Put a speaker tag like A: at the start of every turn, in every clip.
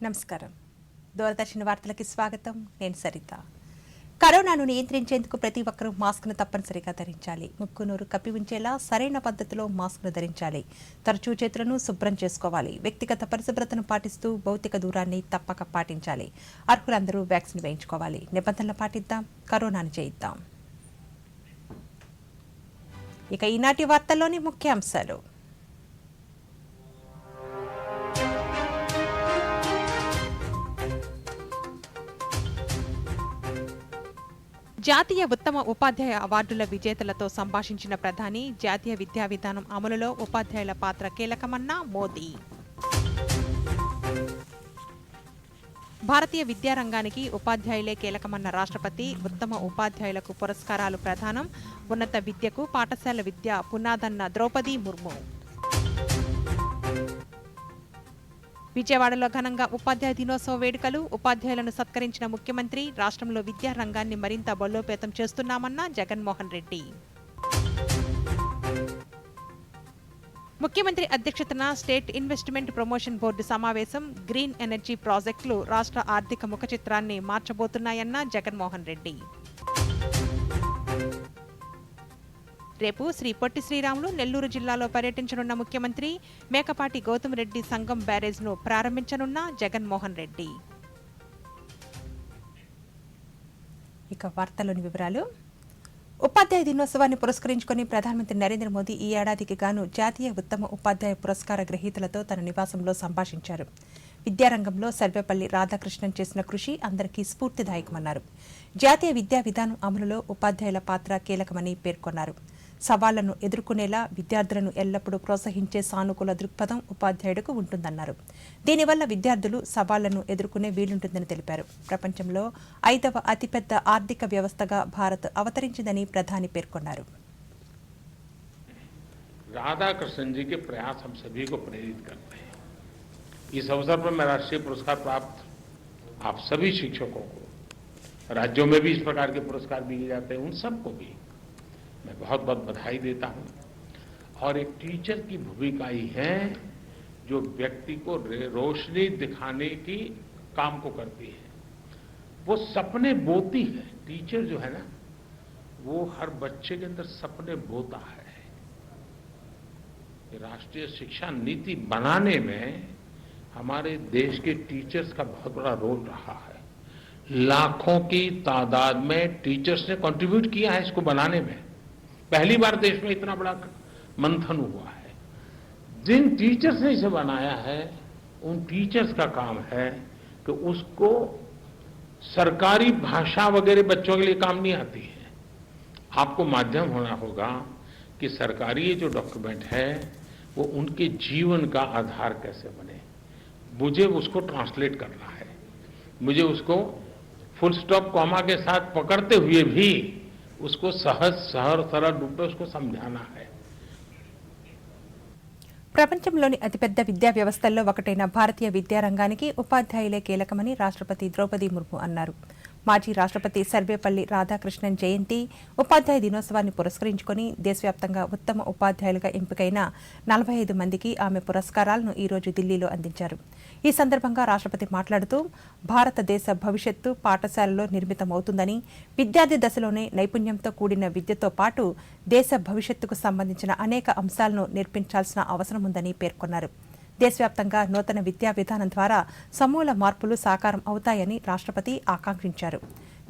A: నమస్కారం. దూరదర్శన్ వార్తలకి స్వాగతం. నేను సరిత. కరోనాను నియంత్రించేందుకు ప్రతి ఒక్కరూ మాస్క్ను తప్పనిసరిగా ధరించాలి. ముక్కు నోరు కప్పి ఉంచేలా సరైన పద్ధతిలో మాస్క్ను ధరించాలి. తరచూ చేతులను శుభ్రం చేసుకోవాలి. వ్యక్తిగత పరిశుభ్రతను పాటిస్తూ భౌతిక దూరాన్ని తప్పక పాటించాలి. అర్హులందరూ వ్యాక్సిన్ వేయించుకోవాలి. నిబంధనలు పాటిద్దాం, కరోనాను జయిద్దాం. ఇక ఈనాటి వార్తల్లోని ముఖ్యాంశాలు. జాతీయ ఉత్తమ ఉపాధ్యాయ అవార్డుల విజేతలతో సంభాషించిన ప్రధాని, జాతీయ విద్యా విధానం అమలులో ఉపాధ్యాయుల పాత్ర కీలకమన్న మోదీ. భారతీయ విద్యారంగానికి ఉపాధ్యాయులే కీలకమన్న రాష్ట్రపతి, ఉత్తమ ఉపాధ్యాయులకు పురస్కారాలు ప్రదానం, ఉన్నత విద్యకు పాఠశాల విద్య పునాదన్న ద్రౌపది ముర్ము. విజయవాడలో ఘనంగా ఉపాధ్యాయ దినోత్సవ వేడుకలు, ఉపాధ్యాయులను సత్కరించిన ముఖ్యమంత్రి, రాష్ట్రంలో విద్యా రంగాన్ని మరింత బలోపేతం చేస్తున్నామన్న జగన్మోహన్ రెడ్డి. ముఖ్యమంత్రి అధ్యక్షతన స్టేట్ ఇన్వెస్ట్మెంట్ ప్రమోషన్ బోర్డు సమావేశం, గ్రీన్ ఎనర్జీ ప్రాజెక్టులు రాష్ట్ర ఆర్థిక ముఖచిత్రాన్ని మార్చబోతున్నాయన్న జగన్మోహన్ రెడ్డి. రేపు శ్రీ పొట్టి శ్రీరాములు నెల్లూరు జిల్లాలో పర్యటించనున్న ముఖ్యమంత్రి, మేకపాటి గౌతమ్ రెడ్డి సంగం బ్యారేజ్ను ప్రారంభించనున్న జగన్మోహన్ రెడ్డి. ఇక వార్తల్లోని వివరాలు. ఉపాధ్యాయ దినోత్సవాన్ని పురస్కరించుకుని ప్రధానమంత్రి నరేంద్ర మోదీ ఈ ఏడాదికి గాను జాతీయ ఉత్తమ ఉపాధ్యాయ పురస్కార గ్రహీతలతో తన నివాసంలో సంభాషించారు. విద్యారంగంలో సర్వేపల్లి రాధాకృష్ణన్ చేసిన కృషి అందరికీ స్ఫూర్తిదాయకమన్నారు. జాతీయ విద్యా విధానం అమలులో ఉపాధ్యాయుల పాత్ర కీలకమని పేర్కొన్నారు. సవాళ్లను ఎదుర్కొనేలా విద్యార్థులను ఎల్లప్పుడూ ప్రోత్సహించే సానుకూల దృక్పథం ఉపాధ్యాయుడికి ఉంటుందన్నారు. దీనివల్ల విద్యార్థులు సవాళ్లను ఎదుర్కొనే వీలుంటుందని తెలిపారు. ప్రపంచంలో 5వ అతిపెద్ద ఆర్థిక వ్యవస్థగా భారత్ అవతరించిందని ప్రధాని పేర్కొన్నారు.
B: राधाकृष्णन जी के प्रयास हम सभी को प्रेरित करते हैं. इस अवसर पर मैं राष्ट्रीय पुरस्कार प्राप्त आप सभी शिक्षकों को, राज्यों में भी इस प्रकार के पुरस्कार दिए जाते हैं, उन सबको भी मैं बहुत बहुत बधाई देता हूं. और एक टीचर की भूमिका ही है जो व्यक्ति को रोशनी दिखाने की काम को करती है. वो सपने बोती है. टीचर जो है ना, वो हर बच्चे के अंदर सपने बोता है. राष्ट्रीय शिक्षा नीति बनाने में हमारे देश के टीचर्स का बहुत बड़ा रोल रहा है. लाखों की तादाद में टीचर्स ने कंट्रीब्यूट किया है इसको बनाने में. पहली बार देश में इतना बड़ा मंथन हुआ है. जिन टीचर्स ने इसे बनाया है, उन टीचर्स का काम है कि उसको सरकारी भाषा वगैरह बच्चों के लिए काम नहीं आती है. आपको माध्यम होना होगा कि सरकारी ये जो डॉक्यूमेंट है वो उनके जीवन का आधार कैसे बने. मुझे उसको ट्रांसलेट करना है. मुझे उसको फुल स्टॉप कॉमा के साथ पकड़ते हुए भी उसको सहज सरल रूप में उसको समझाना है.
A: ప్రపంచంలోని అతిపెద్ద విద్యా వ్యవస్థల్లో ఒకటైన భారతీయ విద్యారంగానికి ఉపాధ్యాయులే కీలకమని రాష్ట్రపతి ద్రౌపది ముర్ము అన్నారు. మాజీ రాష్ట్రపతి సర్వేపల్లి రాధాకృష్ణన్ జయంతి, ఉపాధ్యాయ దినోత్సవాన్ని పురస్కరించుకుని దేశవ్యాప్తంగా ఉత్తమ ఉపాధ్యాయులుగా ఎంపికైన 45 మందికి ఆమె పురస్కారాలను ఈ రోజు ఢిల్లీలో అందించారు. ఈ సందర్భంగా రాష్ట్రపతి మాట్లాడుతూ, భారతదేశ భవిష్యత్తు పాఠశాలలో నిర్మితమవుతుందని, విద్యార్థి దశలోనే నైపుణ్యంతో కూడిన విద్యతో పాటు దేశ భవిష్యత్తుకు సంబంధించిన అనేక అంశాలను నేర్పించాల్సిన అవసరం ఉందని పేర్కొన్నారు. దేశవ్యాప్తంగా నూతన విద్యా విధానం ద్వారా సమూల మార్పులు సాకారం అవుతాయని రాష్ట్రపతి ఆకాంక్షించారు.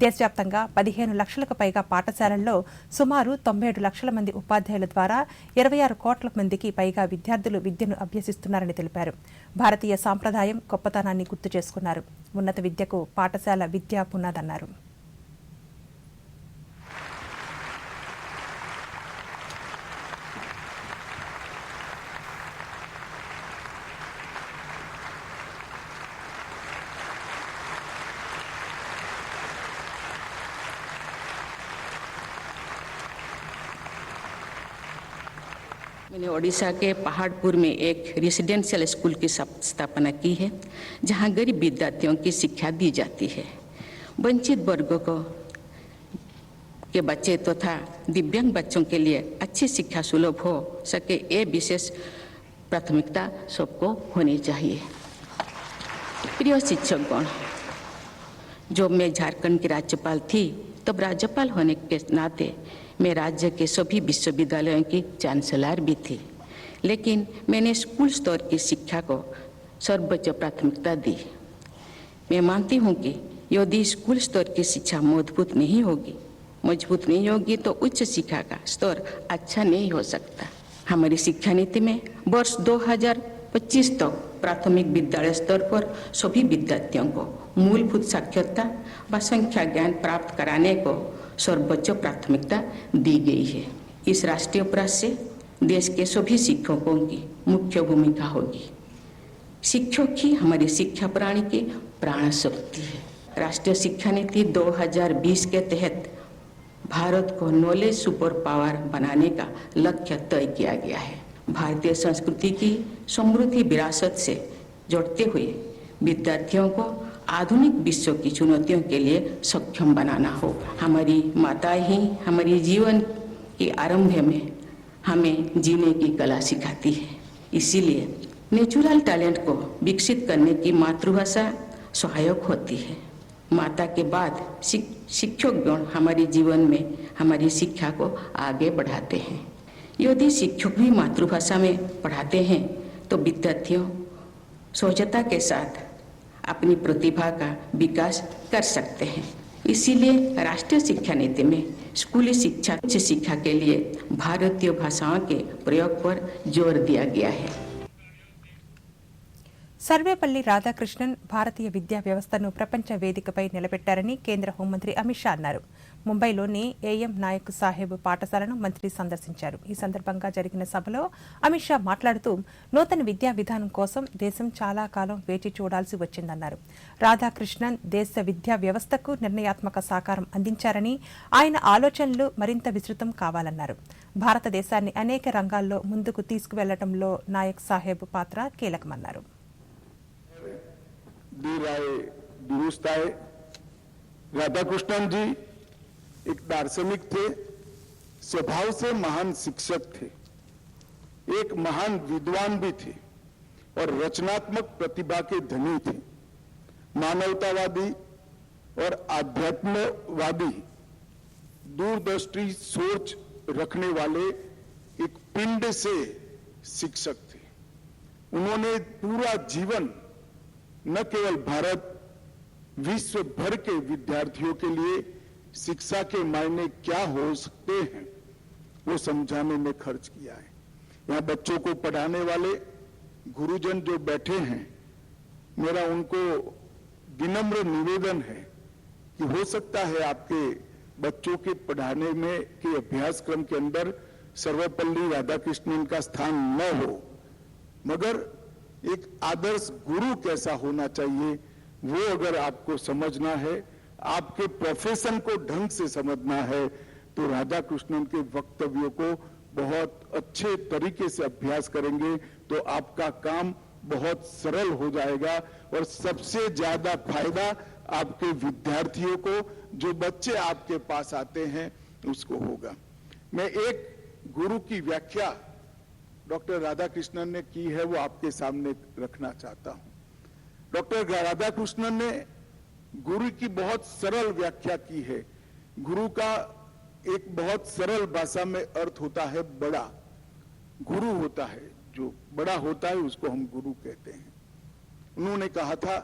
A: దేశవ్యాప్తంగా 15 లక్షలకు పైగా పాఠశాలల్లో సుమారు 97 లక్షల మంది ఉపాధ్యాయుల ద్వారా 26 కోట్ల మందికి పైగా విద్యార్థులు విద్యను అభ్యసిస్తున్నారని తెలిపారు. భారతీయ సాంప్రదాయం గొప్పతనాన్ని గుర్తు చేసుకున్నారు. ఉన్నత విద్యకు పాఠశాల విద్య పునాదన్నారు.
C: मैंने ओडिशा के पहाड़पुर में एक रेसिडेंशियल स्कूल की स्थापना की है, जहां गरीब विद्यार्थियों की शिक्षा दी जाती है. वंचित वर्गों को के बच्चे तथा दिव्यांग बच्चों के लिए अच्छी शिक्षा सुलभ हो सके, ये विशेष प्राथमिकता सबको होनी चाहिए. प्रिय शिक्षकगण, जब मैं झारखंड की राज्यपाल थी तब राज्यपाल होने के नाते मैं राज्य के सभी विश्वविद्यालयों की चांसलर भी थी, लेकिन मैंने स्कूल स्तर की शिक्षा को सर्वोच्च प्राथमिकता दी। मैं मानती हूँ कि यदि स्कूल स्तर की शिक्षा मजबूत नहीं होगी तो उच्च शिक्षा का स्तर अच्छा नहीं हो सकता। हमारी शिक्षा नीति में वर्ष 2025 तक प्राथमिक विद्यालय स्तर पर सभी विद्यार्थियों को मूलभूत साक्षरता व संख्या ज्ञान प्राप्त कराने को सर्वोच्च प्राथमिकता दी गई है। इस राष्ट्रीय प्रयास से देश के सभी शिक्षकों की मुख्य भूमिका होगी। शिक्षक ही हमारी शिक्षा प्रणाली की प्राण शक्ति है। राष्ट्रीय शिक्षा नीति 2020 के तहत भारत को नॉलेज सुपर पावर बनाने का लक्ष्य तय किया गया है। भारतीय संस्कृति की समृद्धि विरासत से जोड़ते हुए विद्यार्थियों को आधुनिक विश्व की चुनौतियों के लिए सक्षम बनाना होगा। हमारी माताएं ही हमारे जीवन के आरंभ में हमें जीने की कला सिखाती है। इसीलिए नेचुरल टैलेंट को विकसित करने की मातृभाषा सहायक होती है। माता के बाद शिक्षकगण हमारे जीवन में हमारी शिक्षा को आगे बढ़ाते हैं। यदि शिक्षक भी मातृभाषा में पढ़ाते हैं तो विद्यार्थियों सहजता के साथ अपनी प्रतिभा का विकास कर सकते हैं। इसीलिए राष्ट्रीय शिक्षा नीति में स्कूली शिक्षा उच्च शिक्षा के लिए भारतीय भाषाओं के प्रयोग पर जोर दिया गया है।
A: సర్వేపల్లి రాధాకృష్ణన్ భారతీయ విద్యా వ్యవస్థను ప్రపంచ వేదికపై నిలబెట్టారని కేంద్ర హోంమంత్రి అమిత్ షా అన్నారు. ముంబైలోని ఏఎం నాయక్ సాహెబ్ పాఠశాలను మంత్రి సందర్శించారు. ఈ సందర్భంగా జరిగిన సభలో అమిత్ షా మాట్లాడుతూ నూతన విద్యా విధానం కోసం దేశం చాలా కాలం వేచి చూడాల్సి వచ్చిందన్నారు. రాధాకృష్ణన్ దేశ విద్యా వ్యవస్థకు నిర్ణయాత్మక సహకారం అందించారని, ఆయన ఆలోచనలు మరింత విస్తృతం కావాలన్నారు. భారతదేశాన్ని అనేక రంగాల్లో ముందుకు తీసుకువెళ్లడంలో నాయక్ సాహెబ్ పాత్ర కీలకమన్నారు.
D: राधाकृष्णन जी एक दार्शनिक थे, स्वभाव से महान शिक्षक थे, एक महान विद्वान भी थे और रचनात्मक प्रतिभा के धनी थे। मानवतावादी और आध्यात्मवादी दूरदृष्टि सोच रखने वाले एक पिंड से शिक्षक थे। उन्होंने पूरा जीवन न केवल भारत, विश्व भर के विद्यार्थियों के लिए शिक्षा के मायने क्या हो सकते हैं वो समझाने में खर्च किया है। यहाँ बच्चों को पढ़ाने वाले गुरुजन जो बैठे हैं, मेरा उनको विनम्र निवेदन है कि हो सकता है आपके बच्चों के पढ़ाने में के अभ्यासक्रम के अंदर सर्वपल्ली राधाकृष्णन का स्थान न हो, मगर एक आदर्श गुरु कैसा होना चाहिए वो अगर आपको समझना है, आपके प्रोफेशन को ढंग से समझना है, तो राधाकृष्णन के वक्तव्यों को बहुत अच्छे तरीके से अभ्यास करेंगे तो आपका काम बहुत सरल हो जाएगा और सबसे ज्यादा फायदा आपके विद्यार्थियों को, जो बच्चे आपके पास आते हैं, उसको होगा। मैं एक गुरु की व्याख्या डॉक्टर राधाकृष्णन ने की है वो आपके सामने रखना चाहता हूं। डॉक्टर राधाकृष्णन ने गुरु की बहुत सरल व्याख्या की है। गुरु का एक बहुत सरल भाषा में अर्थ होता है बड़ा। गुरु होता है जो बड़ा होता है उसको हम गुरु कहते हैं। उन्होंने कहा था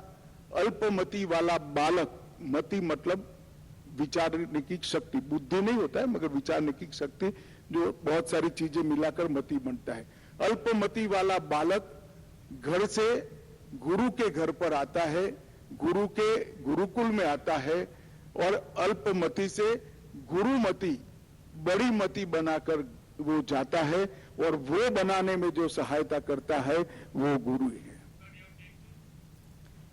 D: अल्पमति वाला बालक, मति मतलब विचारने की शक्ति, बुद्धि नहीं होता है मगर विचारने की शक्ति, जो बहुत सारी चीजें मिलाकर मति बनता है। अल्पमति वाला बालक घर से गुरु के घर पर आता है, गुरु के गुरुकुल में आता है और अल्पमति से गुरुमति, बड़ी मति बनाकर वो जाता है और वो बनाने में जो सहायता करता है वो गुरु है।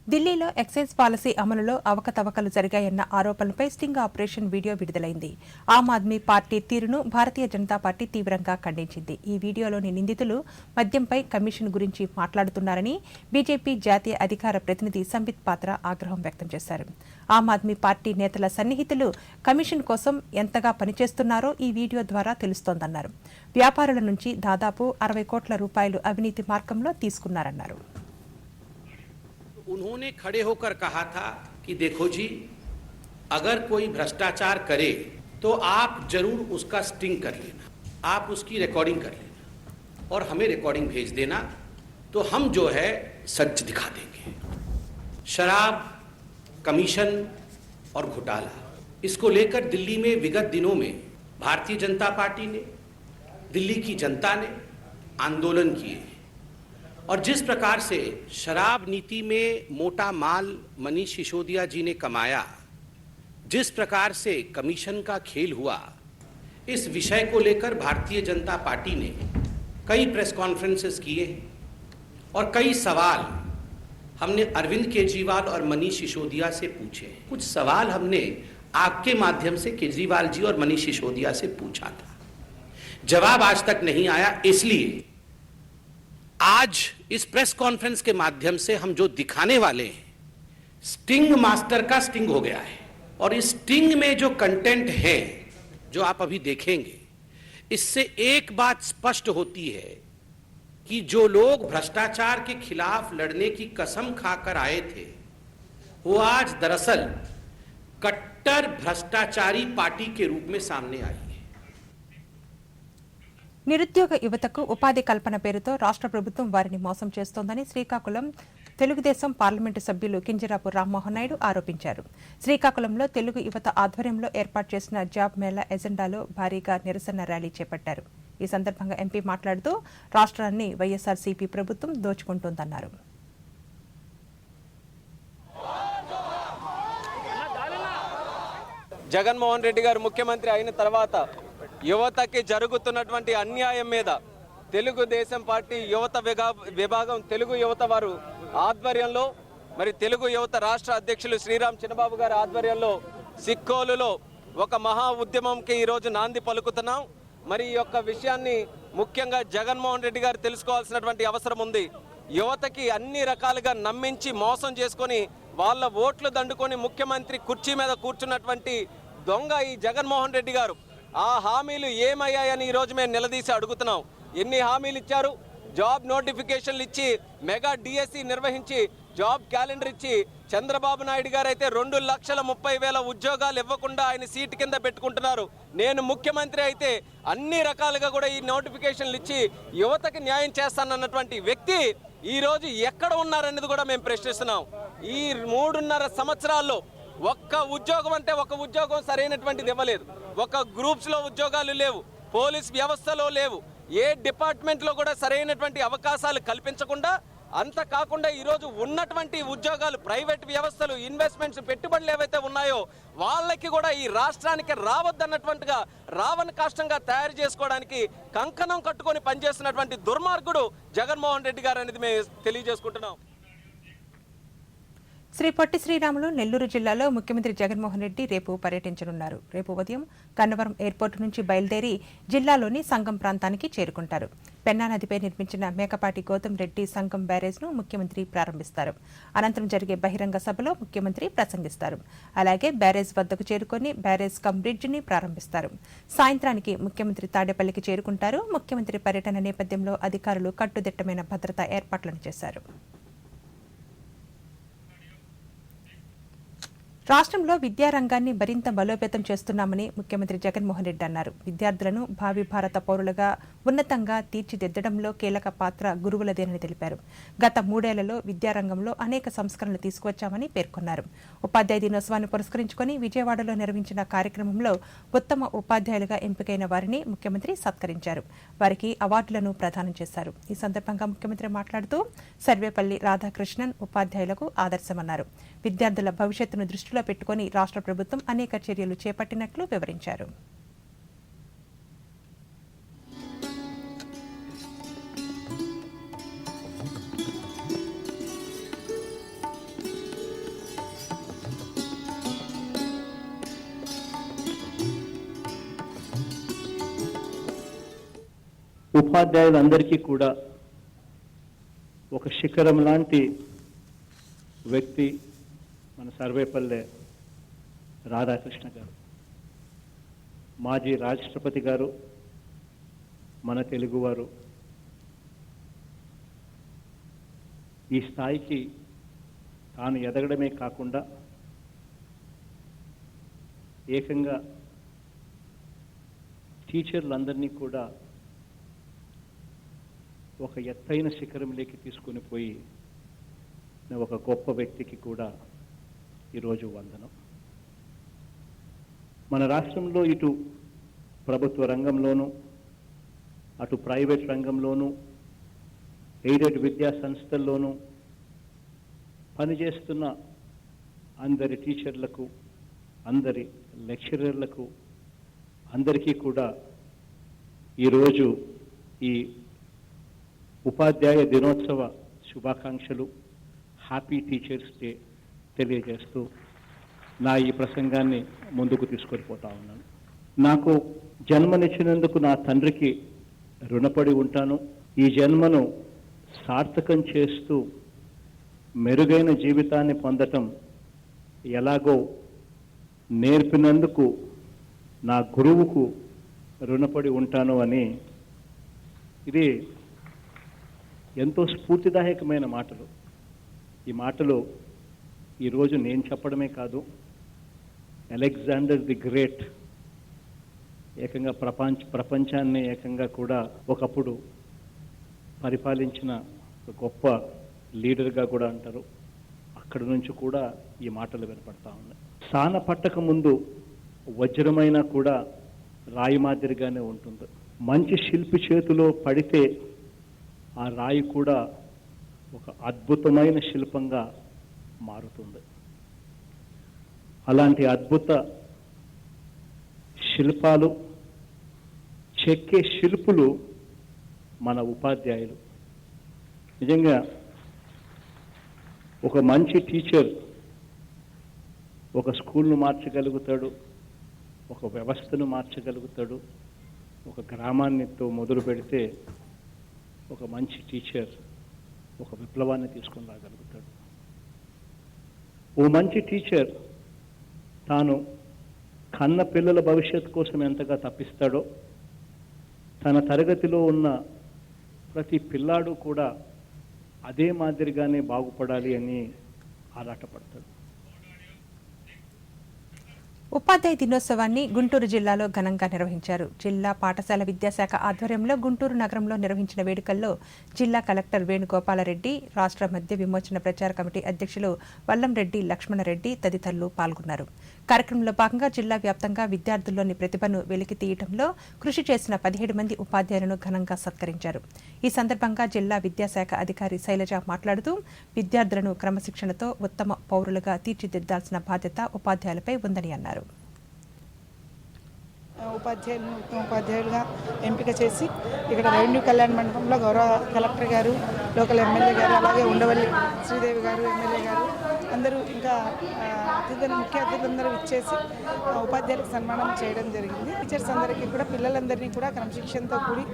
A: ఢిల్లీలో ఎక్సైజ్ పాలసీ అమలులో అవకతవకలు జరిగాయన్న ఆరోపణలపై స్టింగ్ ఆపరేషన్ వీడియో విడుదలైంది. ఆమ్ ఆద్మీ పార్టీ తీరును భారతీయ జనతా పార్టీ తీవ్రంగా ఖండించింది. ఈ వీడియోలోని నిందితులు మద్యంపై కమిషన్ గురించి మాట్లాడుతున్నారని బీజేపీ జాతీయ అధికార ప్రతినిధి సంబిత్ పాత్ర ఆగ్రహం వ్యక్తం చేశారు. ఆమ్ ఆద్మీ పార్టీ నేతల సన్నిహితులు కమిషన్ కోసం ఎంతగా పనిచేస్తున్నారో ఈ వీడియో ద్వారా తెలుస్తోందన్నారు. వ్యాపారుల నుంచి దాదాపు 60 కోట్ల రూపాయలు అవినీతి మార్గంలో తీసుకున్నారన్నారు.
E: उन्होंने खड़े होकर कहा था कि देखो जी, अगर कोई भ्रष्टाचार करे तो आप जरूर उसका स्टिंग कर लेना, आप उसकी रिकॉर्डिंग कर लेना और हमें रिकॉर्डिंग भेज देना, तो हम जो है सच दिखा देंगे। शराब, कमीशन और घोटाला, इसको लेकर दिल्ली में विगत दिनों में भारतीय जनता पार्टी ने, दिल्ली की जनता ने आंदोलन किए और जिस प्रकार से शराब नीति में मोटा माल मनीष सिसोदिया जी ने कमाया, जिस प्रकार से कमीशन का खेल हुआ, इस विषय को लेकर भारतीय जनता पार्टी ने कई प्रेस कॉन्फ्रेंसेस किए और कई सवाल हमने अरविंद केजरीवाल और मनीष सिसोदिया से पूछे। कुछ सवाल हमने आपके माध्यम से केजरीवाल जी और मनीष सिसोदिया से पूछा था, जवाब आज तक नहीं आया। इसलिए आज इस प्रेस कॉन्फ्रेंस के माध्यम से हम जो दिखाने वाले हैं, स्टिंग मास्टर का स्टिंग हो गया है और इस स्टिंग में जो कंटेंट है जो आप अभी देखेंगे, इससे एक बात स्पष्ट होती है कि जो लोग भ्रष्टाचार के खिलाफ लड़ने की कसम खाकर आए थे, वो आज दरअसल कट्टर भ्रष्टाचारी पार्टी के रूप में सामने आई है।
A: నిరుద్యోగ యువతకు ఉపాధి కల్పన పేరుతో రాష్ట్ర ప్రభుత్వం వారిని మోసం చేస్తోందని శ్రీకాకుళం తెలుగుదేశం పార్లమెంటు సభ్యులు కింజరాపు రామ్మోహన్ నాయుడు ఆరోపించారు. శ్రీకాకుళంలో తెలుగు యువత ఆధ్వర్యంలో ఏర్పాటు చేసిన జాబ్ మేళా ఎజెండాలో భారీగా నిరసన ర్యాలీ చేపట్టారు. ఈ సందర్భంగా ఎంపీ మాట్లాడుతూ రాష్ట్రాన్ని వైఎస్ఆర్సీపీ ప్రభుత్వం దోచుకుంటోందన్నారు.
F: జగన్మోహన్ రెడ్డి గారు ముఖ్యమంత్రి అయిన తర్వాత యువతకి జరుగుతున్నటువంటి అన్యాయం మీద తెలుగుదేశం పార్టీ యువత విభాగం తెలుగు యువత వారు ఆధ్వర్యంలో, మరి తెలుగు యువత రాష్ట్ర అధ్యక్షులు శ్రీరామ్ చిన్నబాబు గారి ఆధ్వర్యంలో సిక్కోలులో ఒక మహా ఉద్యమంకి ఈరోజు నాంది పలుకుతున్నాం. మరి ఈ యొక్క విషయాన్ని ముఖ్యంగా జగన్మోహన్ రెడ్డి గారు తెలుసుకోవాల్సినటువంటి అవసరం ఉంది. యువతకి అన్ని రకాలుగా నమ్మించి మోసం చేసుకొని వాళ్ళ ఓట్లు దండుకొని ముఖ్యమంత్రి కుర్చీ మీద కూర్చున్నటువంటి దొంగ ఈ జగన్మోహన్ రెడ్డి గారు. ఆ హామీలు ఏమయ్యాయని ఈరోజు మేము నిలదీసి అడుగుతున్నాం. ఎన్ని హామీలు ఇచ్చారు? జాబ్ నోటిఫికేషన్లు ఇచ్చి, మెగా డిఎస్సి నిర్వహించి, జాబ్ క్యాలెండర్ ఇచ్చి, చంద్రబాబు నాయుడు గారు అయితే 2,30,000 ఉద్యోగాలు ఇవ్వకుండా ఆయన సీటు కింద పెట్టుకుంటున్నారు. నేను ముఖ్యమంత్రి అయితే అన్ని రకాలుగా కూడా ఈ నోటిఫికేషన్లు ఇచ్చి యువతకి న్యాయం చేస్తానన్నటువంటి వ్యక్తి ఈరోజు ఎక్కడ ఉన్నారనేది కూడా మేము ప్రశ్నిస్తున్నాం. ఈ 3.5 సంవత్సరాల్లో ఒక్క ఉద్యోగం అంటే ఒక ఉద్యోగం సరైనటువంటిది ఇవ్వలేదు. ఒక గ్రూప్స్లో ఉద్యోగాలు లేవు, పోలీస్ వ్యవస్థలో లేవు, ఏ డిపార్ట్మెంట్లో కూడా సరైనటువంటి అవకాశాలు కల్పించకుండా, అంత కాకుండా ఈరోజు ఉన్నటువంటి ఉద్యోగాలు, ప్రైవేట్ వ్యవస్థలు, ఇన్వెస్ట్మెంట్స్, పెట్టుబడులు ఏవైతే ఉన్నాయో వాళ్ళకి కూడా ఈ రాష్ట్రానికి రావద్దన్నటువంటిగా రావణ కాష్టంగా తయారు చేసుకోవడానికి కంకణం కట్టుకొని పనిచేస్తున్నటువంటి దుర్మార్గుడు జగన్మోహన్ రెడ్డి గారు అనేది మేము తెలియజేసుకుంటున్నాం.
A: శ్రీ పొట్టి శ్రీరాములు నెల్లూరు జిల్లాలో ముఖ్యమంత్రి జగన్మోహన్ రెడ్డి రేపు పర్యటించనున్నారు. రేపు ఉదయం గన్నవరం ఎయిర్పోర్టు నుంచి బయలుదేరి జిల్లాలోని సంగం ప్రాంతానికి చేరుకుంటారు. పెన్నా నదిపై నిర్మించిన మేకపాటి గౌతమ్ రెడ్డి సంగం బ్యారేజ్ను ముఖ్యమంత్రి ప్రారంభిస్తారు. అనంతరం జరిగే బహిరంగ సభలో ముఖ్యమంత్రి ప్రసంగిస్తారు. అలాగే బ్యారేజ్ వద్దకు చేరుకుని బ్యారేజ్ కమ్ బ్రిడ్జిని ప్రారంభిస్తారు. సాయంత్రానికి ముఖ్యమంత్రి తాడేపల్లికి చేరుకుంటారు. ముఖ్యమంత్రి పర్యటన నేపథ్యంలో అధికారులు కట్టుదిట్టమైన భద్రతా ఏర్పాట్లను చేశారు. రాష్ట్రంలో విద్యారంగాన్ని మరింత బలోపేతం చేస్తున్నామని ముఖ్యమంత్రి జగన్మోహన్ రెడ్డి అన్నారు. విద్యార్థులను భావి భారత పౌరులుగా ఉన్నతంగా తీర్చిదిద్దడంలో కీలక పాత్ర గురువులదేనని తెలిపారు. గత 3 ఏళ్లలో విద్యారంగంలో అనేక సంస్కరణలు తీసుకువచ్చామని పేర్కొన్నారు. ఉపాధ్యాయ దినోత్సవాన్ని పురస్కరించుకుని విజయవాడలో నిర్వహించిన కార్యక్రమంలో ఉత్తమ ఉపాధ్యాయులుగా ఎంపికైన వారిని ముఖ్యమంత్రి సత్కరించారు. వారికి అవార్డులను ప్రదానం చేశారు. ఈ సందర్భంగా ముఖ్యమంత్రి మాట్లాడుతూ సర్వేపల్లి రాధాకృష్ణన్ ఉపాధ్యాయులకు ఆదర్శమన్నారు. విద్యార్థుల భవిష్యత్తును దృష్టిలో పెట్టుకుని రాష్ట్ర ప్రభుత్వం అనేక చర్యలు చేపట్టినట్లు వివరించారు.
G: ఉపాధ్యాయులందరికీ కూడా ఒక శిఖరం లాంటి వ్యక్తి మన సర్వేపల్లె రాధాకృష్ణ గారు. మాజీ రాష్ట్రపతి గారు, మన తెలుగువారు. ఈ స్థాయికి తాను ఎదగడమే కాకుండా ఏకంగా టీచర్లందరినీ కూడా ఒక ఎత్తైన శిఖరంలోకి తీసుకొని పోయి ఒక గొప్ప వ్యక్తికి కూడా ఈరోజు వందనం. మన రాష్ట్రంలో ఇటు ప్రభుత్వ రంగంలోనూ అటు ప్రైవేట్ రంగంలోనూ ఎయిడెడ్ విద్యా సంస్థల్లోనూ పనిచేస్తున్న అందరి టీచర్లకు, అందరి లెక్చరర్లకు, అందరికీ కూడా ఈరోజు ఈ ఉపాధ్యాయ దినోత్సవ శుభాకాంక్షలు, హ్యాపీ టీచర్స్ డే తెలియజేస్తూ నా ఈ ప్రసంగాన్ని ముందుకు తీసుకొని పోతా ఉన్నాను. నాకు జన్మనిచ్చినందుకు నా తండ్రికి రుణపడి ఉంటాను. ఈ జన్మను సార్థకం చేస్తూ మెరుగైన జీవితాన్ని పొందటం ఎలాగో నేర్పినందుకు నా గురువుకు రుణపడి ఉంటాను అని, ఇది ఎంతో స్ఫూర్తిదాయకమైన మాటలు. ఈ మాటలు ఈరోజు నేను చెప్పడమే కాదు, అలెగ్జాండర్ ది గ్రేట్ ఏకంగా ప్రపంచాన్ని ఏకంగా కూడా ఒకప్పుడు పరిపాలించిన గొప్ప లీడర్గా కూడా అంటారు. అక్కడి నుంచి కూడా ఈ మాటలు వినపడతా ఉన్నాయి. సాన పట్టక ముందు వజ్రమైనా కూడా రాయి మాదిరిగానే ఉంటుంది. మంచి శిల్పి చేతిలో పడితే ఆ రాయి కూడా ఒక అద్భుతమైన శిల్పంగా మారుతుంది. అలాంటి అద్భుత శిల్పాలు చెక్కే శిల్పులు మన ఉపాధ్యాయులు. నిజంగా ఒక మంచి టీచర్ ఒక స్కూల్ను మార్చగలుగుతాడు, ఒక వ్యవస్థను మార్చగలుగుతాడు. ఒక గ్రామాన్నితో మొదలు పెడితే ఒక మంచి టీచర్ ఒక విప్లవాన్ని తీసుకొని రాగలుగుతాడు. ఓ మంచి టీచర్ తాను కన్న పిల్లల భవిష్యత్తు కోసం ఎంతగా తప్పిస్తాడో, తన తరగతిలో ఉన్న ప్రతి పిల్లాడు కూడా అదే మాదిరిగానే బాగుపడాలి అని ఆరాటపడతాడు.
A: ఉపాధ్యాయ దినోత్సవాన్ని గుంటూరు జిల్లాలో ఘనంగా నిర్వహించారు. జిల్లా పాఠశాల విద్యాశాఖ ఆధ్వర్యంలో గుంటూరు నగరంలో నిర్వహించిన వేడుకల్లో జిల్లా కలెక్టర్ వేణుగోపాలరెడ్డి, రాష్ట్ర మద్య విమోచన ప్రచార కమిటీ అధ్యక్షులు వల్లంరెడ్డి లక్ష్మణరెడ్డి తదితరులు పాల్గొన్నారు. కార్యక్రమంలో భాగంగా జిల్లా వ్యాప్తంగా విద్యార్థుల్లోని ప్రతిభను వెలికి తీయడంలో కృషి చేసిన 17 మంది ఉపాధ్యాయులను ఘనంగా సత్కరించారు. ఈ సందర్భంగా జిల్లా విద్యాశాఖ అధికారి శైలజ మాట్లాడుతూ విద్యార్థులను క్రమశిక్షణతో ఉత్తమ పౌరులుగా తీర్చిదిద్దాల్సిన బాధ్యత ఉపాధ్యాయులపై ఉందని అన్నారు.
H: ఉపాధ్యాయులను ఉత్తమ ఉపాధ్యాయులుగా ఎంపిక చేసి ఇక్కడ రెవెన్యూ కళ్యాణ మండపంలో గౌరవ కలెక్టర్ గారు, లోకల్ ఎమ్మెల్యే గారు, అలాగే ఉండవల్లి శ్రీదేవి గారు ఎమ్మెల్యే గారు అందరూ ఇంకా ముఖ్య అతిథులందరూ ఇచ్చేసి ఉపాధ్యాయులకు సన్మానం చేయడం జరిగింది. టీచర్స్ అందరికీ కూడా పిల్లలందరినీ కూడా క్రమశిక్షణతో కూడి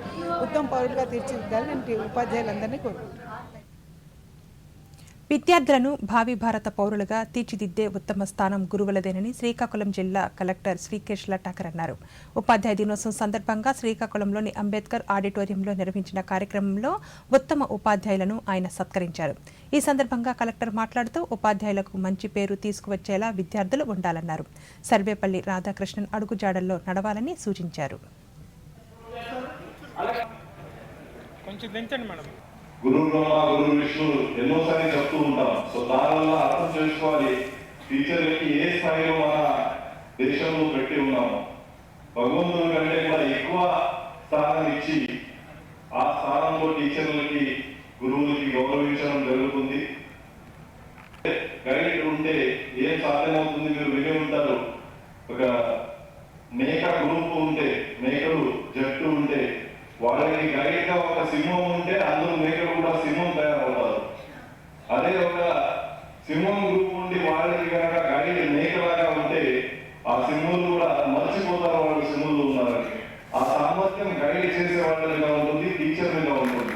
H: ఉత్తమ పౌరులుగా తీర్చిదిద్దాలని ఉపాధ్యాయులందరినీ కోరుకుంటున్నాను.
A: విద్యార్థులను భావి భారత పౌరులుగా తీర్చిదిద్దే ఉత్తమ స్థానం గురువులదేనని శ్రీకాకుళం జిల్లా కలెక్టర్ శ్రీకేష్ లటాకర్ అన్నారు. ఉపాధ్యాయ దినోత్సవం సందర్భంగా శ్రీకాకుళంలోని అంబేద్కర్ ఆడిటోరియంలో నిర్వహించిన కార్యక్రమంలో ఉత్తమ ఉపాధ్యాయులను ఆయన సత్కరించారు. ఈ సందర్భంగా కలెక్టర్ మాట్లాడుతూ ఉపాధ్యాయులకు మంచి పేరు తీసుకువచ్చేలా విద్యార్థులు ఉండాలన్నారు. సర్వేపల్లి రాధాకృష్ణన్ అడుగుజాడల్లో నడవాలని సూచించారు.
I: గురువు బ్రహ్మ గురువు విష్ణువు ఎన్నోసారి చెప్తూ ఉంటాం. సో దానివల్ల అర్థం చేసుకోవాలి టీచర్లకి ఏ స్థాయిలో మన దేశంలో పెట్టి ఉన్నాము. భగవంతుడి కంటే కూడా ఎక్కువ స్థానం ఇచ్చి ఆ స్థానంలో టీచర్లకి గురువులకి గౌరవించడం జరుగుతుంది. గైడ్ ఉంటే ఏం సాధ్యమవుతుంది మీరు విని ఉంటారు. ఒక మేక గ్రూప్ ఉంటే, మేకలు జట్టు ఉంటే వాళ్ళకి గైడ్ గా ఒక సింహం ఉంటే అందరూ మేకలు కూడా సింహం తయారవుతారు. అదే ఒక సింహం గ్రూప్ ఉండి వాళ్ళకి కనుక గైడ్ మేకలాగా ఉంటే ఆ సింహులు కూడా మర్చిపోతారు వాళ్ళు సింహులు ఉన్నారని. ఆ సామర్థ్యం గైడ్ చేసే వాళ్ళ మీద ఉంటుంది, టీచర్ మీద ఉంటుంది.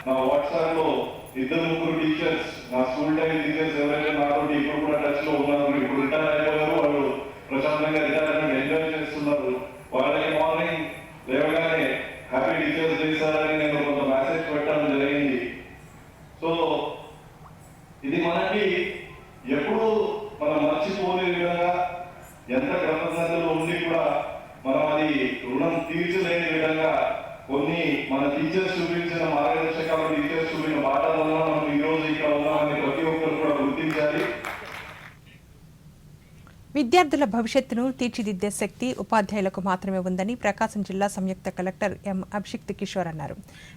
I: నా వాట్సాప్ లో 2-3 టీచర్స్, నా స్కూల్ టైం టీచర్స్ ఎవరైతే నాతో ఇప్పుడు కూడా టచ్ లో ఉన్నారు, ఇప్పుడు రిటైర్ అయిపోయారు, వాళ్ళు ప్రశాంతంగా రిటైర్మెంట్ ఎంజాయ్ చేస్తున్నారు. వాళ్ళకి మార్నింగ్ లేవగానే హ్యాపీ టీచర్స్ డే సార్ అని నేను కొంత మెసేజ్ పెట్టడం జరిగింది. టీచర్స్ చూపించిన మార్గదర్శకాలు, టీచర్స్ చూపిన బాటల వల్ల మనం ఈ రోజు ఇక్కడ ఉన్నామని ప్రతి ఒక్కరు కూడా గుర్తించాలి.
A: విద్యార్థుల భవిష్యత్తును తీర్చిదిద్దే శక్తి ఉపాధ్యాయులకు మాత్రమే ఉందని ప్రకాశం జిల్లా సంయుక్త కలెక్టర్ ఎం అభిషిక్త్ కిషోర్ అన్నారు.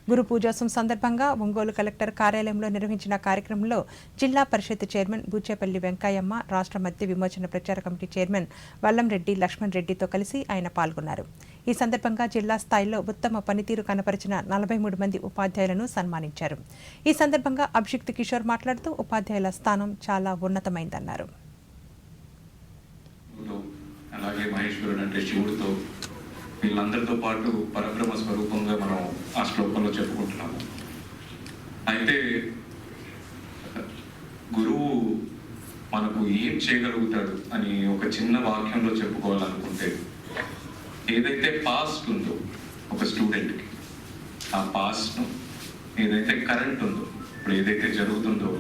A: గురు పూజోత్సవం సందర్భంగా ఒంగోలు కలెక్టర్ కార్యాలయంలో నిర్వహించిన కార్యక్రమంలో జిల్లా పరిషత్ చైర్మన్ బూచేపల్లి వెంకయ్యమ్మ, రాష్ట్ర మద్య విమోచన ప్రచార కమిటీ చైర్మన్ వల్లంరెడ్డి లక్ష్మణ్ రెడ్డితో కలిసి ఆయన పాల్గొన్నారు. ఈ సందర్భంగా జిల్లా స్థాయిలో ఉత్తమ పనితీరు కనపరిచిన 43 మంది ఉపాధ్యాయులను సన్మానించారు. ఈ సందర్భంగా అభిషిక్త్ కిషోర్ మాట్లాడుతూ ఉపాధ్యాయుల స్థానం చాలా ఉన్నతమైందన్నారు.
J: అలాగే మహేశ్వరుడు అంటే శివుడితో, వీళ్ళందరితో పాటు పరబ్రహ్మ స్వరూపంగా మనం ఆ శ్లోకంలో చెప్పుకుంటున్నాము. అయితే గురువు మనకు ఏం చేయగలుగుతాడు అని ఒక చిన్న వాక్యంలో చెప్పుకోవాలనుకుంటే, ఏదైతే పాస్ట్ ఉందో ఒక స్టూడెంట్కి, ఆ పాస్ట్ను, ఏదైతే కరెంట్ ఉందో, ఇప్పుడు ఏదైతే జరుగుతుందో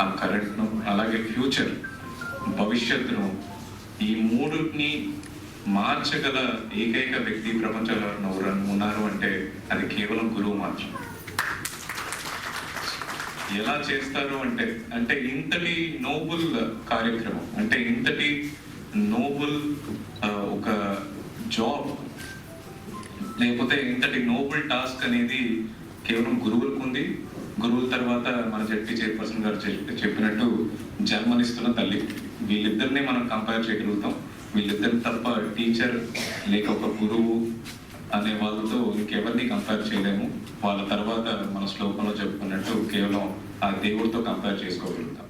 J: ఆ కరెంట్ను, అలాగే ఫ్యూచర్ భవిష్యత్తును, ఈ మూడుని మార్చగల ఏకైక వ్యక్తి ప్రపంచంలో ఉన్నారు అంటే అది కేవలం గురువు మాత్రం. ఎలా చేస్తారు అంటే ఇంతటి నోబుల్ కార్యక్రమం, అంటే ఇంతటి నోబుల్ ఒక జాబ్, లేకపోతే ఇంతటి నోబుల్ టాస్క్ అనేది కేవలం గురువులకు ఉంది. గురువుల తర్వాత మన జడ్పీ చైర్పర్సన్ గారు చెప్పినట్టు జన్మనిస్తున్న తల్లి, వీళ్ళిద్దరిని మనం కంపేర్ చేయగలుగుతాం. వీళ్ళిద్దరిని తప్ప టీచర్ లేక ఒక గురువు అనే వాళ్ళతో ఇంకెవరిని కంపేర్ చేయలేము. వాళ్ళ తర్వాత మన శ్లోకంలో చెప్పుకున్నట్టు కేవలం ఆ దేవుడితో కంపేర్ చేసుకోగలుగుతాం.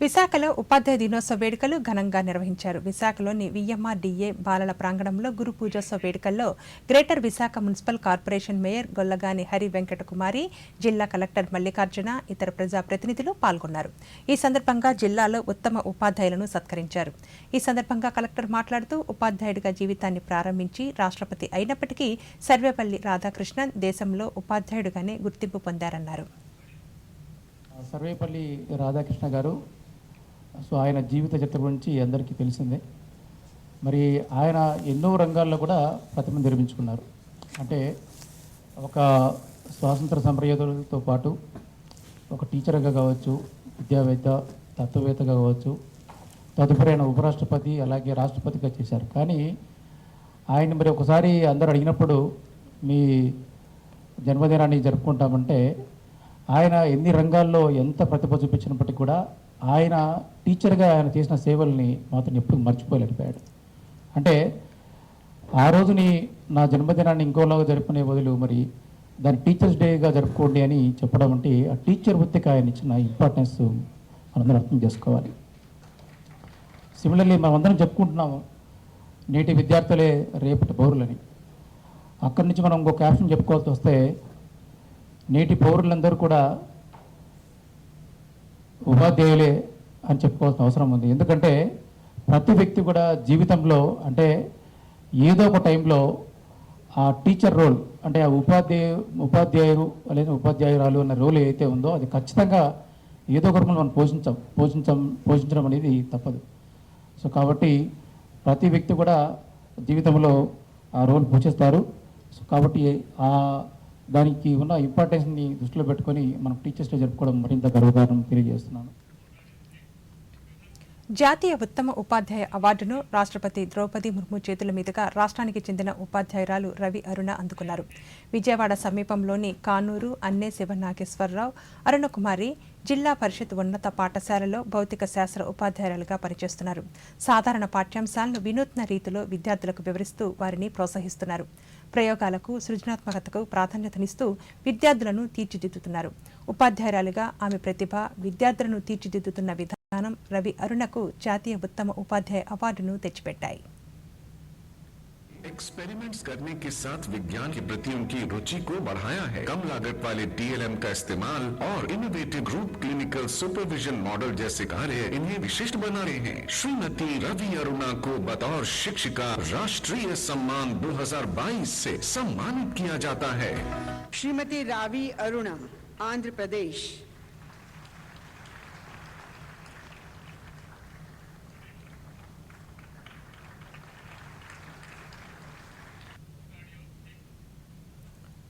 A: విశాఖలో ఉపాధ్యాయ దినోత్సవ వేడుకలు ఘనంగా నిర్వహించారు. విశాఖలోని విఎంఆర్డీఏ బాలల ప్రాంగణంలో గురు పూజోత్సవ వేడుకల్లో greater Visakha municipal corporation mayor Gollagani Hari Venkatakumari, జిల్లా కలెక్టర్ మల్లికార్జున, ఇతర ప్రజాప్రతినిధులు పాల్గొన్నారు. ఈ సందర్భంగా జిల్లాలో ఉత్తమ ఉపాధ్యాయులను సత్కరించారు. ఈ సందర్భంగా కలెక్టర్ మాట్లాడుతూ ఉపాధ్యాయుడిగా జీవితాన్ని ప్రారంభించి రాష్ట్రపతి అయినప్పటికీ సర్వేపల్లి రాధాకృష్ణన్ దేశంలో ఉపాధ్యాయుడిగానే గుర్తింపు పొందారన్నారు.
K: సర్వేపల్లి రాధాకృష్ణ గారు, సో ఆయన జీవిత చరిత్ర గురించి అందరికీ తెలిసిందే. మరి ఆయన ఎన్నో రంగాల్లో కూడా ప్రతిభ నిర్మించుకున్నారు. అంటే ఒక స్వాతంత్ర సమరయోధులతో పాటు ఒక టీచర్గా కావచ్చు, విద్యావేత్త, తత్వవేత్తగా కావచ్చు, తదుపరి ఆయన ఉపరాష్ట్రపతి, అలాగే రాష్ట్రపతిగా చేశారు. కానీ ఆయన మరి ఒకసారి అందరూ అడిగినప్పుడు మీ జన్మదినాన్ని జరుపుకుంటామంటే, ఆయన ఎన్ని రంగాల్లో ఎంత ప్రతిభ చూపించినప్పటికీ కూడా ఆయన టీచర్గా ఆయన చేసిన సేవల్ని మాత్రం ఎప్పుడు మర్చిపోలేకపోయాడు. అంటే ఆ రోజుని నా జన్మదినాన్ని ఇంకోలాగా జరుపుకునే బదులు మరి దాన్ని టీచర్స్ డేగా జరుపుకోండి అని చెప్పడం అంటే ఆ టీచర్ వృత్తికి ఆయన ఇచ్చిన ఇంపార్టెన్స్ మనందరం అర్థం చేసుకోవాలి. సిమిలర్లీ మనమందరం చెప్పుకుంటున్నాము నేటి విద్యార్థులే రేపటి పౌరులని. అక్కడి నుంచి మనం ఇంకో క్యాప్షన్ చెప్పుకోవాల్సి వస్తే, నేటి పౌరులందరూ కూడా ఉపాధ్యాయులే అని చెప్పుకోవాల్సిన అవసరం ఉంది. ఎందుకంటే ప్రతి వ్యక్తి కూడా జీవితంలో అంటే ఏదో ఒక టైంలో ఆ టీచర్ రోల్, అంటే ఆ ఉపాధ్యాయుడు లేదా ఉపాధ్యాయురాలు అన్న రోల్ ఏదైతే ఉందో అది ఖచ్చితంగా ఏదో ఒక రూపంలో మనం పోషించడం అనేది తప్పదు. సో కాబట్టి ప్రతి వ్యక్తి కూడా జీవితంలో ఆ రోల్ పోషిస్తారు. సో కాబట్టి దానికి ఉన్న ఇంపార్టెన్స్ని దృష్టిలో పెట్టుకొని మనం టీచర్స్ డే జరుపుకోవడం మరింత గర్వకారణం తెలియజేస్తున్నాను.
A: జాతీయ ఉత్తమ ఉపాధ్యాయ అవార్డును రాష్ట్రపతి ద్రౌపది ముర్ము చేతుల మీదుగా రాష్ట్రానికి చెందిన ఉపాధ్యాయురాలు రవి అరుణ అందుకున్నారు. విజయవాడ సమీపంలోని కానూరు అన్నే శివనాగేశ్వరరావు అరుణకుమారి జిల్లా పరిషత్ ఉన్నత పాఠశాలలో భౌతిక శాస్త్ర ఉపాధ్యాయులుగా పనిచేస్తున్నారు. సాధారణ పాఠ్యాంశాలను వినూత్న రీతిలో విద్యార్థులకు వివరిస్తూ వారిని ప్రోత్సహిస్తున్నారు. ప్రయోగాలకు, సృజనాత్మకతకు ప్రాధాన్యతనిస్తూ విద్యార్థులను తీర్చిదిద్దుతున్నారు. ఉపాధ్యాయురాలుగా ఆమె ప్రతిభ విద్యార్థులను తీర్చిదిద్దుతున్న విధానం రవి అరుణకు జాతీయ ఉత్తమ ఉపాధ్యాయ అవార్డును తెచ్చిపెట్టాయి.
L: एक्सपेरिमेंट्स करने के साथ विज्ञान के प्रति उनकी रुचि को बढ़ाया है। कम लागत वाले DLM का इस्तेमाल और innovative group clinical supervision model जैसे कार्य इन्हें विशिष्ट बना रहे हैं। श्रीमती रवि अरुणा को बतौर शिक्षिका राष्ट्रीय सम्मान 2022 से सम्मानित किया जाता है।
M: श्रीमती रवि अरुणा, आंध्र प्रदेश।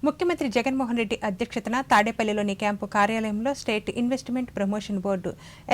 A: ముఖ్యమంత్రి జగన్మోహన్ రెడ్డి అధ్యక్షతన తాడేపల్లిలోని క్యాంపు కార్యాలయంలో state investment promotion board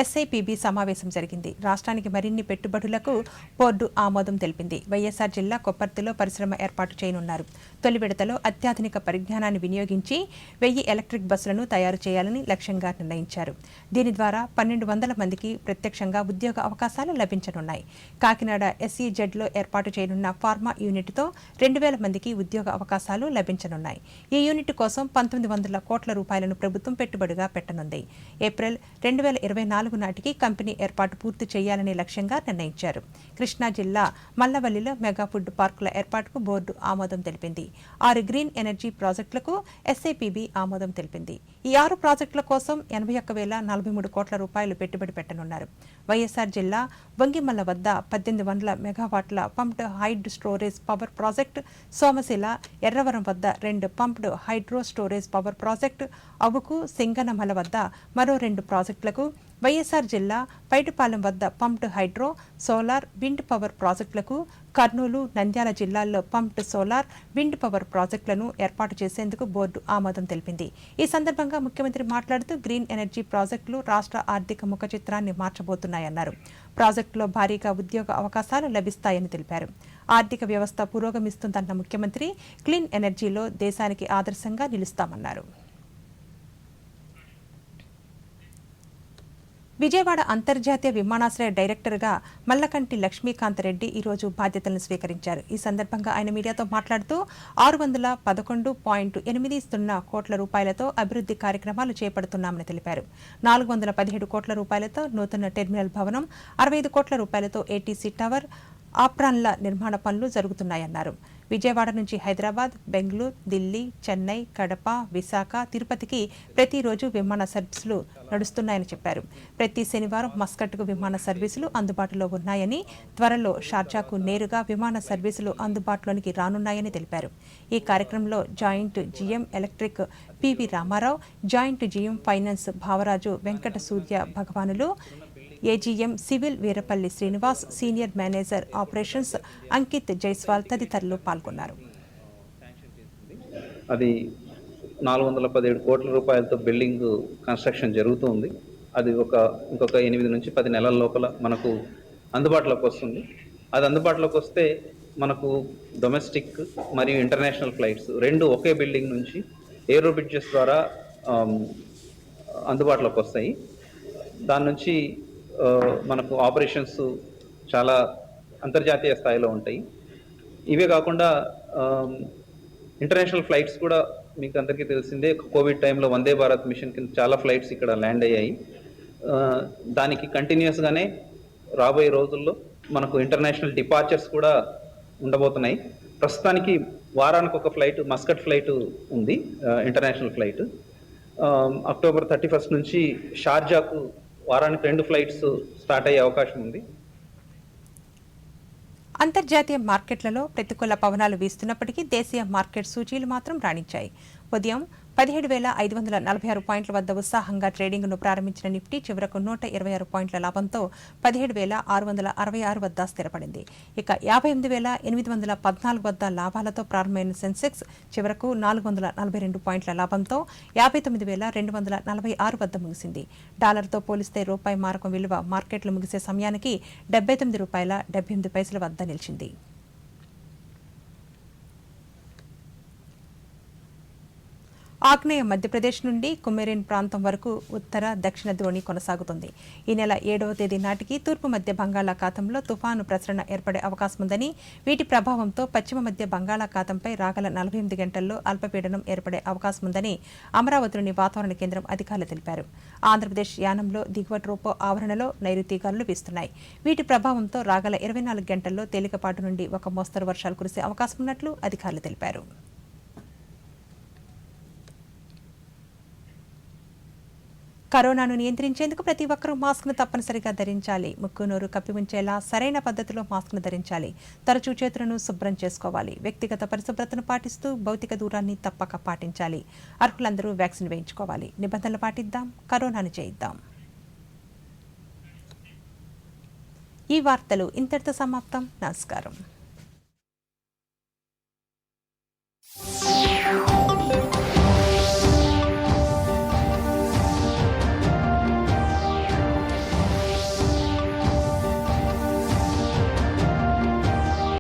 A: SIPB సమావేశం జరిగింది. రాష్ట్రానికి మరిన్ని పెట్టుబడులకు బోర్డు ఆమోదం తెలిపింది. వైఎస్ఆర్ జిల్లా కొప్పర్తిలో పరిశ్రమ ఏర్పాటు చేయనున్నారు. తొలి విడతలో అత్యాధునిక పరిజ్ఞానాన్ని వినియోగించి 1000 ఎలక్ట్రిక్ బస్సులను తయారు చేయాలని లక్ష్యంగా నిర్ణయించారు. దీని ద్వారా 1200 మందికి ప్రత్యక్షంగా ఉద్యోగ అవకాశాలు లభించనున్నాయి. కాకినాడ SEZలో ఏర్పాటు చేయనున్న ఫార్మా యూనిట్తో 2000 మందికి ఉద్యోగ అవకాశాలు లభించనున్నాయి. ఈ యూనిట్ కోసం 1900 కోట్ల రూపాయలను ప్రభుత్వం పెట్టుబడిగా పెట్టనుంది. ఏప్రిల్ 2024 నాటికి కంపెనీ ఏర్పాటు పూర్తి చేయాలనే లక్ష్యంగా నిర్ణయించారు. కృష్ణా జిల్లా మల్లవల్లిలో మెగా ఫుడ్ పార్కుల ఏర్పాటుకు బోర్డు ఆమోదం తెలిపింది. 6 గ్రీన్ ఎనర్జీ ప్రాజెక్టులకు SIPB ఆమోదం తెలిపింది. ఈ 6 ప్రాజెక్టుల కోసం 81,043 కోట్ల రూపాయలు పెట్టుబడి పెట్టనున్నారు. వైఎస్ఆర్ జిల్లా వంగిమల్ల వద్ద 1800 మెగావాట్ల pumped hide storage power project, Somasila Erravaram వద్ద 2 pumped hydro storage power project, Avuku Singanamala వద్ద మరో 2 ప్రాజెక్టులకు, వైఎస్ఆర్ జిల్లా పైటిపాలెం వద్ద pumped hydro, solar, wind power ప్రాజెక్టులకు, కర్నూలు, నంద్యాల జిల్లాల్లో పంప్డ్ సోలార్, విండ్ పవర్ ప్రాజెక్టులను ఏర్పాటు చేసేందుకు బోర్డు ఆమోదం తెలిపింది. ఈ సందర్భంగా ముఖ్యమంత్రి మాట్లాడుతూ గ్రీన్ ఎనర్జీ ప్రాజెక్టులు రాష్ట్ర ఆర్థిక ముఖ చిత్రాన్ని మార్చబోతున్నాయన్నారు. ప్రాజెక్టులో భారీగా ఉద్యోగ అవకాశాలు లభిస్తాయని తెలిపారు. ఆర్థిక వ్యవస్థ పురోగమిస్తుందన్న ముఖ్యమంత్రి క్లీన్ ఎనర్జీలో దేశానికి ఆదర్శంగా నిలుస్తామన్నారు. విజయవాడ అంతర్జాతీయ విమానాశ్రయ డైరెక్టర్గా మల్లకంటి లక్ష్మీకాంతరెడ్డి ఈరోజు బాధ్యతలను స్వీకరించారు. ఈ సందర్భంగా ఆయన మీడియాతో మాట్లాడుతూ 611.80 కోట్ల రూపాయలతో అభివృద్ధి కార్యక్రమాలు చేపడుతున్నామని తెలిపారు. 417 కోట్ల రూపాయలతో నూతన టెర్మినల్ భవనం, 65 కోట్ల రూపాయలతో ATC టవర్, ఆప్రాన్ల నిర్మాణ పనులు జరుగుతున్నాయన్నారు. విజయవాడ నుంచి హైదరాబాద్, బెంగళూరు, ఢిల్లీ, చెన్నై, కడప, విశాఖ, తిరుపతికి ప్రతిరోజు విమాన సర్వీసులు నడుస్తున్నాయని చెప్పారు. ప్రతి శనివారం మస్కట్కు విమాన సర్వీసులు అందుబాటులో ఉన్నాయని, త్వరలో షార్జాకు నేరుగా విమాన సర్వీసులు అందుబాటులోనికి రానున్నాయని తెలిపారు. ఈ కార్యక్రమంలో joint GM electric PV Ramarao, joint GM finance Bhavaraju Venkata Surya Bhagavanulu, AGM civil Veerapalli Srinivas, senior manager operations Ankit Jaiswal తదితరులు పాల్గొన్నారు.
N: అది 417 కోట్ల రూపాయలతో బిల్డింగ్ కన్స్ట్రక్షన్ జరుగుతుంది. అది ఇంకొక 8 నుంచి 10 నెలల లోపల మనకు అందుబాటులోకి వస్తుంది. అది అందుబాటులోకి వస్తే మనకు డొమెస్టిక్ మరియు ఇంటర్నేషనల్ ఫ్లైట్స్ 2 ఒకే బిల్డింగ్ నుంచి ఏరో బ్రిడ్జెస్ ద్వారా అందుబాటులోకి వస్తాయి. దాని నుంచి మనకు ఆపరేషన్స్ చాలా అంతర్జాతీయ స్థాయిలో ఉంటాయి. ఇవే కాకుండా ఇంటర్నేషనల్ ఫ్లైట్స్ కూడా మీకు అందరికీ తెలిసిందే. కోవిడ్ టైంలో వందే భారత్ మిషన్ కింద చాలా ఫ్లైట్స్ ఇక్కడ ల్యాండ్ అయ్యాయి. దానికి కంటిన్యూస్గానే రాబోయే రోజుల్లో మనకు ఇంటర్నేషనల్ డిపార్చర్స్ కూడా ఉండబోతున్నాయి. ప్రస్తుతానికి వారానికి ఒక ఫ్లైట్, మస్కట్ ఫ్లైట్ ఉంది, ఇంటర్నేషనల్ ఫ్లైట్. అక్టోబర్ 31 నుంచి షార్జాకు వారానికి 2 ఫ్లైట్స్ స్టార్ట్ అయ్యే అవకాశం ఉంది.
A: అంతర్జాతీయ మార్కెట్లలో ప్రతికూల పవనాలు వీస్తున్నప్పటికీ దేశీయ మార్కెట్ సూచీలు మాత్రం రాణించాయి. ఉదయం 17,546 పాయింట్ల వద్ద ఉత్సాహంగా ట్రేడింగ్ను ప్రారంభించిన నిఫ్టీ చివరకు 126 పాయింట్ల లాభంతో 17,666 వద్ద స్థిరపడింది. ఇక 58,814 వద్ద లాభాలతో ప్రారంభమైన సెన్సెక్స్ చివరకు 442 పాయింట్ల లాభంతో 59,246 వద్ద ముగిసింది. డాలర్తో పోలిస్తే రూపాయి మారకం విలువ మార్కెట్లు ముగిసే సమయానికి $79.78 వద్ద నిలిచింది. ఆగ్నేయ మధ్యప్రదేశ్ నుండి కుమెరిన్ ప్రాంతం వరకు ఉత్తర దక్షిణ ద్రోణి కొనసాగుతుంది. ఈ నెల 7వ తేదీ నాటికి తూర్పు మధ్య బంగాళాఖాతంలో తుఫాను ప్రసరణ ఏర్పడే అవకాశం ఉందని, వీటి ప్రభావంతో పశ్చిమ మధ్య బంగాళాఖాతంపై రాగల 48 గంటల్లో అల్పపీడనం ఏర్పడే అవకాశం ఉందని అమరావతిలోని వాతావరణ కేంద్రం అధికారులు తెలిపారు. ఆంధ్రప్రదేశ్ యానంలో దిగువ ట్రోపో ఆవరణలో నైరుతి గాలులు వీస్తున్నాయి. వీటి ప్రభావంతో రాగల 24 గంటల్లో తేలికపాటు నుండి ఒక మోస్తరు వర్షాలు కురిసే అవకాశం ఉన్నట్లు అధికారులు తెలిపారు. కరోనాను నియంత్రించేందుకు ప్రతి ఒక్కరూ మాస్క్ను తప్పనిసరిగా ధరించాలి. ముక్కు నోరు కప్పి ఉంచేలా సరైన పద్ధతిలో మాస్క్ను ధరించాలి. తరచూ చేతులను శుభ్రం చేసుకోవాలి. వ్యక్తిగత పరిశుభ్రతను పాటిస్తూ భౌతిక దూరాన్ని తప్పక పాటించాలి. అర్హులందరూ వ్యాక్సిన్ వేయించుకోవాలి. నిబంధనలు పాటిద్దాం, కరోనాను జయిద్దాం. ఈ వార్తలు ఇంతటితో సమాప్తం. నమస్కారం.